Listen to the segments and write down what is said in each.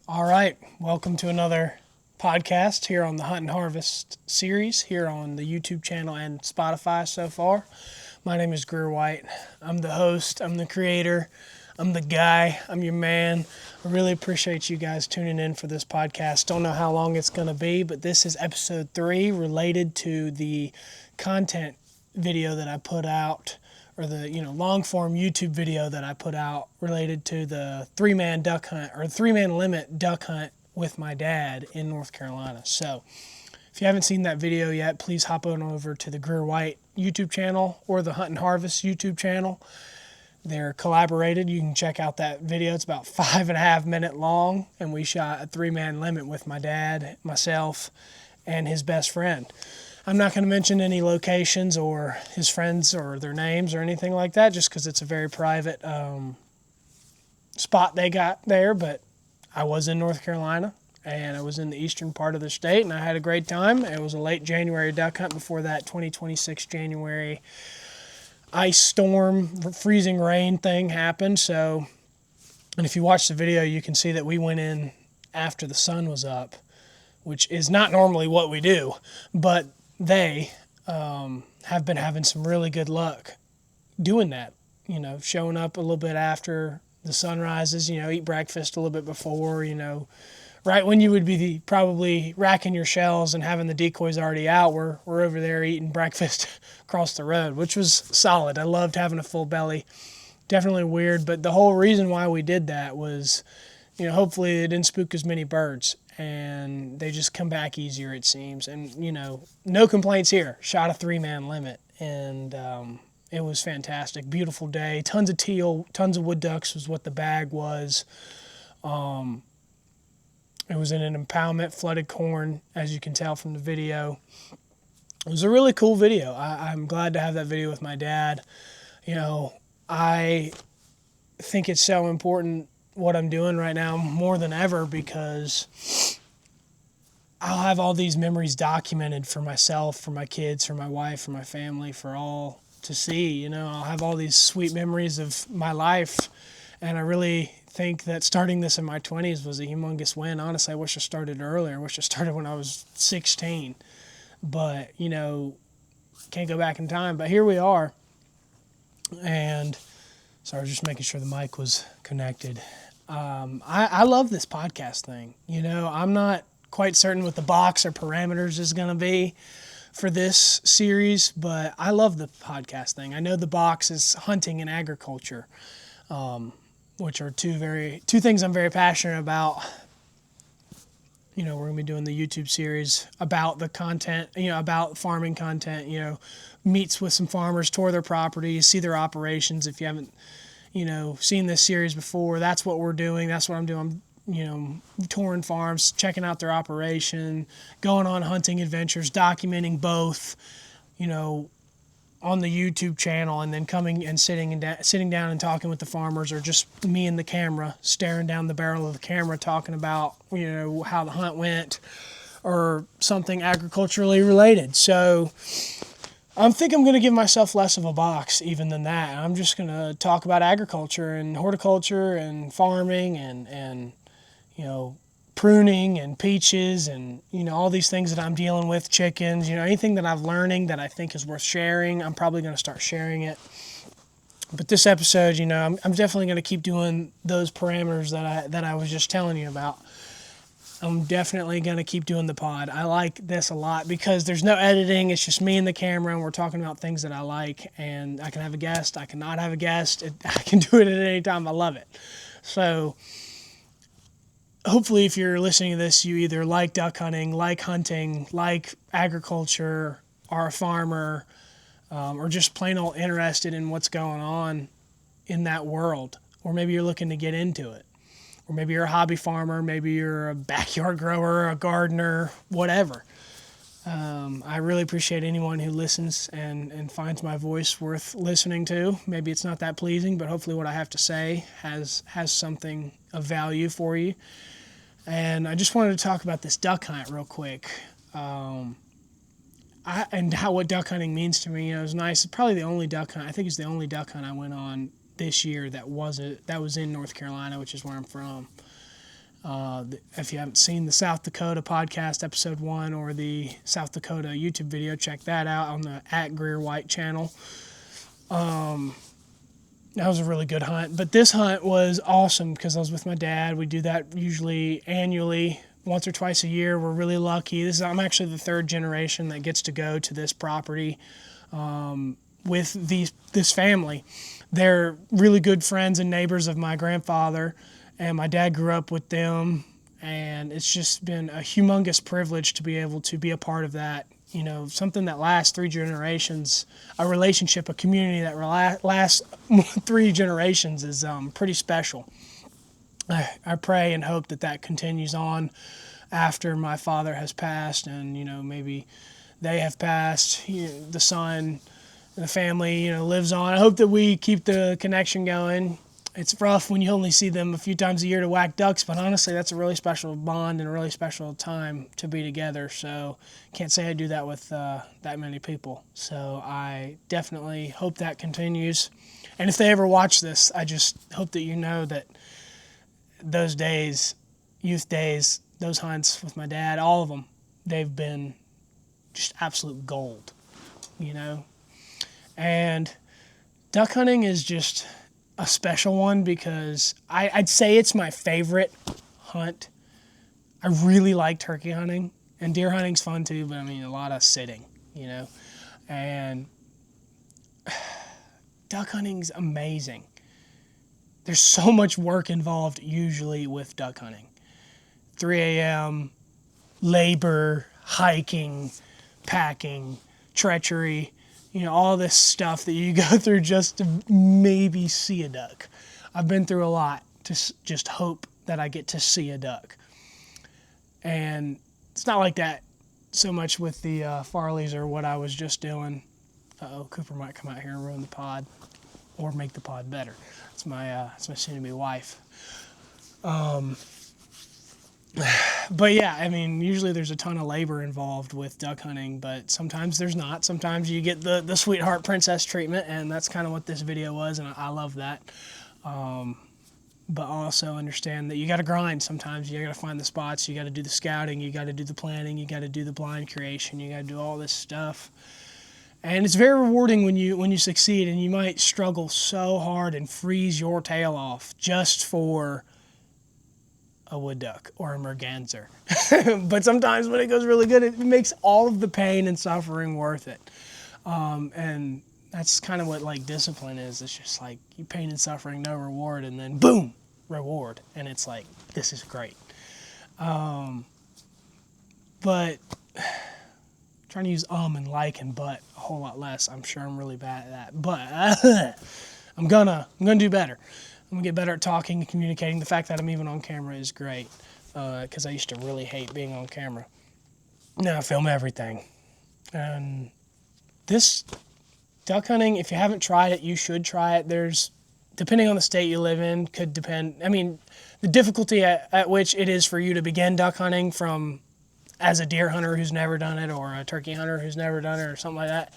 All right, welcome to another podcast here on the Hunt and Harvest series here on the YouTube channel and Spotify so far. My name is Greer White. I'm the host, I'm the creator, I'm the guy, I'm your man. I really appreciate you guys tuning in for this podcast. Don't know how long it's going to be, but this is episode 3 related to the content video that I put out, or the long form YouTube video that I put out related to the 3-man duck hunt or 3-man limit duck hunt with my dad in North Carolina. So if you haven't seen that video yet, please hop on over to the Greer White YouTube channel or the Hunt and Harvest YouTube channel. They're collaborated. You can check out that video. It's about 5.5 minutes long, and we shot a 3-man limit with my dad, myself, and his best friend. I'm not going to mention any locations or his friends or their names or anything like that, just because it's a very private spot they got there. But I was in North Carolina, and I was in the eastern part of the state, and I had a great time. It was a late January duck hunt before that 2026 January ice storm, freezing rain thing happened. So, and if you watch the video, you can see that we went in after the sun was up, which is not normally what we do, but they have been having some really good luck doing that, showing up a little bit after the sun rises, eat breakfast a little bit before, right when you would be probably racking your shells and having the decoys already out, we're over there eating breakfast across the road, which was solid. I loved having a full belly. Definitely weird, but the whole reason why we did that was, hopefully it didn't spook as many birds, and they just come back easier, it seems. And, no complaints here. Shot a 3-man limit, and it was fantastic. Beautiful day. Tons of teal, tons of wood ducks was what the bag was. It was in an impoundment, flooded corn, as you can tell from the video. It was a really cool video. I'm glad to have that video with my dad. I think it's so important what I'm doing right now more than ever, because I'll have all these memories documented for myself, for my kids, for my wife, for my family, for all to see. I'll have all these sweet memories of my life, and I really think that starting this in my 20s was a humongous win. Honestly, I wish I started earlier. I wish I started when I was 16. But, can't go back in time. But here we are. And so I was just making sure the mic was connected. I love this podcast thing. I'm not quite certain what the box or parameters is going to be for this series, but I love the podcast thing. I know the box is hunting and agriculture, which are two things I'm very passionate about. We're going to be doing the YouTube series about the content, about farming content, meets with some farmers, tour their properties, see their operations. If you haven't, seen this series before, that's what we're doing. That's what I'm doing. Touring farms, checking out their operation, going on hunting adventures, documenting both, on the YouTube channel, and then coming and sitting down and talking with the farmers, or just me and the camera staring down the barrel of the camera talking about how the hunt went or something agriculturally related. So I think I'm going to give myself less of a box even than that. I'm just going to talk about agriculture and horticulture and farming and pruning and peaches and, all these things that I'm dealing with, chickens, anything that I'm learning that I think is worth sharing. I'm probably going to start sharing it. But this episode, I'm definitely going to keep doing those parameters that I was just telling you about. I'm definitely going to keep doing the pod. I like this a lot because there's no editing. It's just me and the camera, and we're talking about things that I like. And I can have a guest. I cannot have a guest. I can do it at any time. I love it. So hopefully if you're listening to this, you either like duck hunting, like hunting, like agriculture, are a farmer, or just plain old interested in what's going on in that world. Or maybe you're looking to get into it. Or maybe you're a hobby farmer, maybe you're a backyard grower, a gardener, whatever. I really appreciate anyone who listens and finds my voice worth listening to. Maybe it's not that pleasing, but hopefully what I have to say has something of value for you. And I just wanted to talk about this duck hunt real quick. And what duck hunting means to me. It was nice. It's probably the only duck hunt. I think it's the only duck hunt I went on this year that was in North Carolina, which is where I'm from. If you haven't seen the South Dakota podcast, episode 1, or the South Dakota YouTube video, check that out on the @GreerWhite channel. That was a really good hunt. But this hunt was awesome because I was with my dad. We do that usually annually, once or twice a year. We're really lucky. I'm actually the 3rd generation that gets to go to this property with this family. They're really good friends and neighbors of my grandfather, and my dad grew up with them, and it's just been a humongous privilege to be able to be a part of that. You know, something that lasts 3 generations, a relationship, a community that lasts 3 generations is pretty special. I pray and hope that continues on after my father has passed, and, you know, maybe they have passed, the son, the family, lives on. I hope that we keep the connection going. It's rough when you only see them a few times a year to whack ducks, but honestly, that's a really special bond and a really special time to be together. So can't say I do that with that many people. So I definitely hope that continues. And if they ever watch this, I just hope that you know that those days, youth days, those hunts with my dad, all of them, they've been just absolute gold, And duck hunting is just a special one because I'd say it's my favorite hunt. I really like turkey hunting, and deer hunting's fun too, but a lot of sitting, and duck hunting's amazing. There's so much work involved usually with duck hunting. 3 a.m., labor, hiking, packing, treachery, all this stuff that you go through just to maybe see a duck. I've been through a lot to just hope that I get to see a duck. And it's not like that so much with the Farleys or what I was just doing. Cooper might come out here and ruin the pod or make the pod better. It's my soon-to-be wife. But yeah, usually there's a ton of labor involved with duck hunting, but sometimes there's not. Sometimes you get the sweetheart princess treatment, and that's kind of what this video was, and I love that. But also understand that you got to grind sometimes. You got to find the spots, you got to do the scouting, you got to do the planning, you got to do the blind creation, you got to do all this stuff. And it's very rewarding when you succeed, and you might struggle so hard and freeze your tail off just for a wood duck or a merganser. But sometimes when it goes really good, it makes all of the pain and suffering worth it. And that's kind of what discipline is. It's just you pain and suffering, no reward, and then boom, reward. And it's this is great. But trying to use and like and but a whole lot less. I'm sure I'm really bad at that. But I'm gonna do better. I'm gonna get better at talking and communicating. The fact that I'm even on camera is great, because I used to really hate being on camera. Now I film everything. And this duck hunting, if you haven't tried it, you should try it. Depending on the state you live in, could depend. The difficulty at which it is for you to begin duck hunting from as a deer hunter who's never done it, or a turkey hunter who's never done it, or something like that.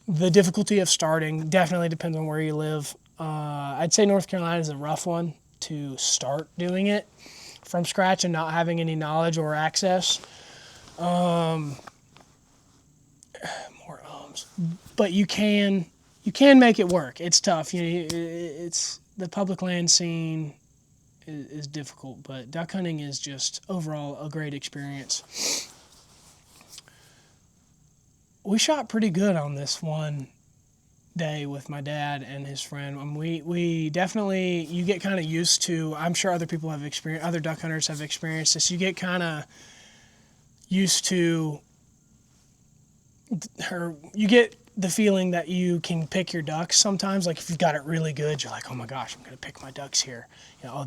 The difficulty of starting definitely depends on where you live. I'd say North Carolina is a rough one to start doing it from scratch and not having any knowledge or access. More ums. But you can make it work. It's tough. It's the public land scene is difficult, but duck hunting is just overall a great experience. We shot pretty good on this one day with my dad and his friend. We definitely, you get kind of used to, I'm sure other people have experienced, other duck hunters have experienced this, you get kind of used to, you get the feeling that you can pick your ducks sometimes. If you've got it really good, you're like, oh my gosh, I'm going to pick my ducks here.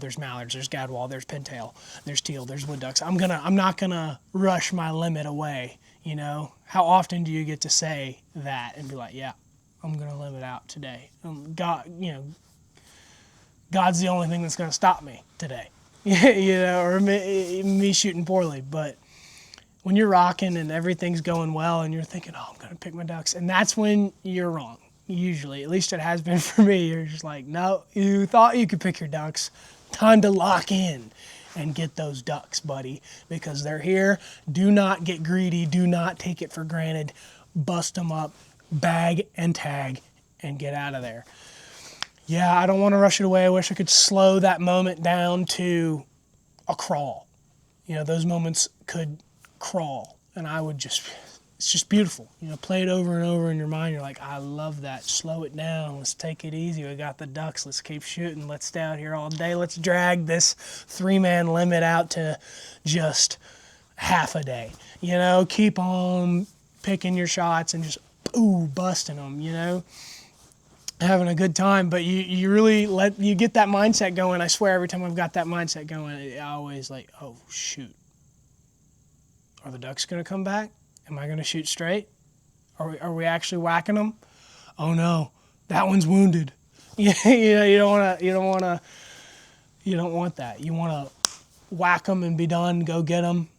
There's mallards, there's gadwall, there's pintail, there's teal, there's wood ducks. I'm not going to rush my limit away. How often do you get to say that and be like, yeah, I'm going to limit out today. God's the only thing that's going to stop me today, or me shooting poorly. But when you're rocking and everything's going well and you're thinking, oh, I'm going to pick my ducks, and that's when you're wrong. Usually, at least it has been for me. You're just like, no, you thought you could pick your ducks. Time to lock in and get those ducks, buddy, because they're here. Do not get greedy. Do not take it for granted. Bust them up, bag and tag, and get out of there. Yeah, I don't want to rush it away. I wish I could slow that moment down to a crawl. You know, those moments could crawl, and I would just, it's just beautiful. You know, play it over and over in your mind. You're like, I love that. Slow it down. Let's take it easy. We got the ducks. Let's keep shooting. Let's stay out here all day. Let's drag this 3-man limit out to just half a day. You know, keep on picking your shots and just, busting them, you know. Having a good time, but you really you get that mindset going. I swear every time I've got that mindset going, I always like, oh shoot, are the ducks going to come back? Am I going to shoot straight? Are we actually whacking them? Oh no, that one's wounded. You know, you don't want that. You want to whack them and be done, go get them,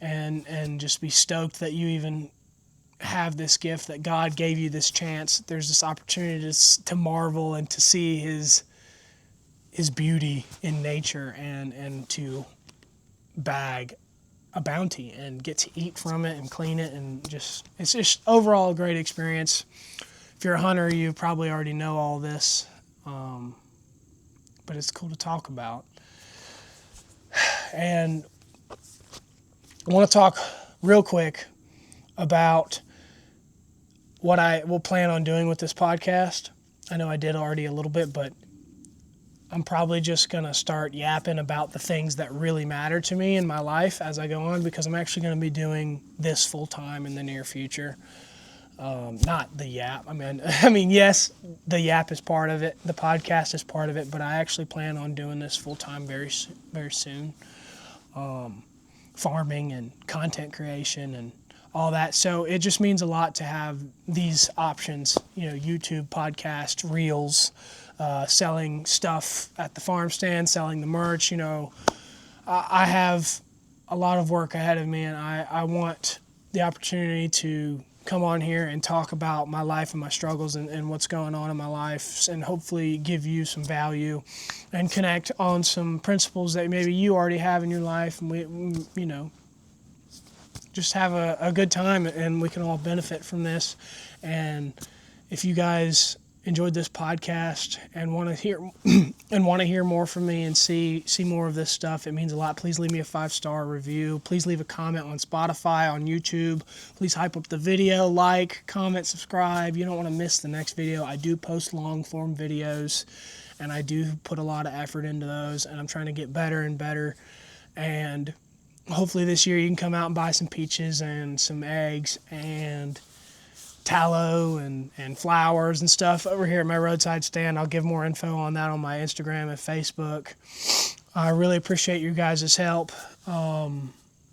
and just be stoked that you even have this gift, that God gave you this chance. There's this opportunity to marvel and to see his beauty in nature, and to bag a bounty and get to eat from it and clean it, and just, it's just overall a great experience. If you're a hunter, you probably already know all this, but it's cool to talk about. And I want to talk real quick about what I will plan on doing with this podcast. I know I did already a little bit, but I'm probably just going to start yapping about the things that really matter to me in my life as I go on, because I'm actually going to be doing this full time in the near future. Not the yap. I mean, yes, the yap is part of it. The podcast is part of it, but I actually plan on doing this full time very, very soon. Farming and content creation and all that. So it just means a lot to have these options, you know, YouTube, podcast, reels, selling stuff at the farm stand, selling the merch. You know, I have a lot of work ahead of me, and I want the opportunity to come on here and talk about my life and my struggles and what's going on in my life, and hopefully give you some value and connect on some principles that maybe you already have in your life, and we, you know, just have a good time, and we can all benefit from this. And if you guys enjoyed this podcast and want to hear more from me and see more of this stuff, it means a lot. Please leave me a 5-star review. Please leave a comment on Spotify, on YouTube. Please hype up the video, like, comment, subscribe. You don't want to miss the next video. I do post long form videos, and I do put a lot of effort into those, and I'm trying to get better and better. And hopefully this year you can come out and buy some peaches and some eggs and tallow and flowers and stuff over here at my roadside stand. I'll give more info on that on my Instagram and Facebook. I really appreciate you guys' help.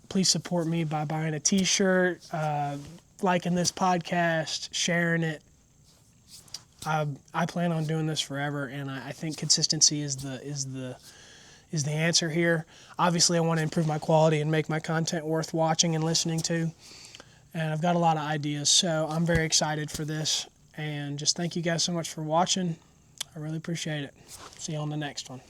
Please support me by buying a t-shirt, liking this podcast, sharing it. I plan on doing this forever, and I think consistency is the answer here. Obviously, I want to improve my quality and make my content worth watching and listening to. And I've got a lot of ideas, so I'm very excited for this. And just thank you guys so much for watching. I really appreciate it. See you on the next one.